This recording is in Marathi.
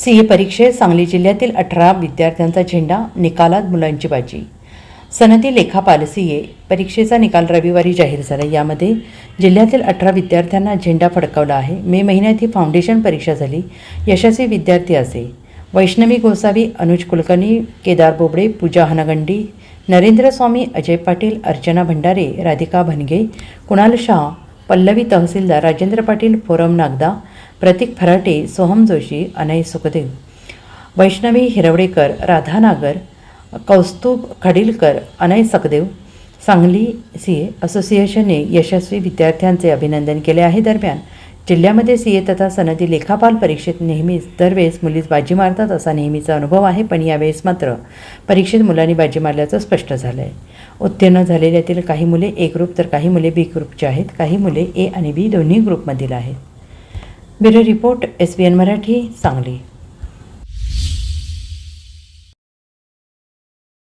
सीए परीक्षेत सांगली जिल्ह्यातील 18 विद्यार्थ्यांचा झेंडा, निकालात मुलांची बाजी। सनदी लेखापाल सीए परीक्षेचा निकाल रविवारी जाहीर झाला। यामध्ये जिल्ह्यातील 18 विद्यार्थ्यांना झेंडा फडकवला आहे। मे महिन्यात ही फाउंडेशन परीक्षा झाली। यशस्वी विद्यार्थी असे वैष्णवी गोसावी, अनुज कुलकर्णी, केदार बोबडे, पूजा हनगंडी, नरेंद्र स्वामी, अजय पाटील, अर्चना भंडारे, राधिका भनगे, कुणाल शाह, पल्लवी तहसीलदार, राजेंद्र पाटील, फोरम नागदा, प्रतीक फराटे, सोहम जोशी, अनय सुखदेव, वैष्णवी हिरवडेकर, राधा नागर, कौस्तुभ खडीलकर, अनय सखदेव। सांगली सीए असोसिएशनने यशस्वी विद्यार्थ्यांचे अभिनंदन केले आहे। दरम्यान जिल्ह्यामध्ये सीए तथा सनदी लेखापाल परीक्षेत नेहमीच दरवेळेस मुलीच बाजी मारतात असा नेहमीचा अनुभव आहे, पण यावेळेस मात्र परीक्षेत मुलांनी बाजी मारल्याचं स्पष्ट झालं आहे। उत्तीर्ण झालेल्यातील काही मुले ए ग्रुप तर काही मुले बी ग्रुपचे आहेत, काही मुले ए आणि बी दोन्ही ग्रुपमधील आहेत। Bureau report, SBN Marathi, Sangli.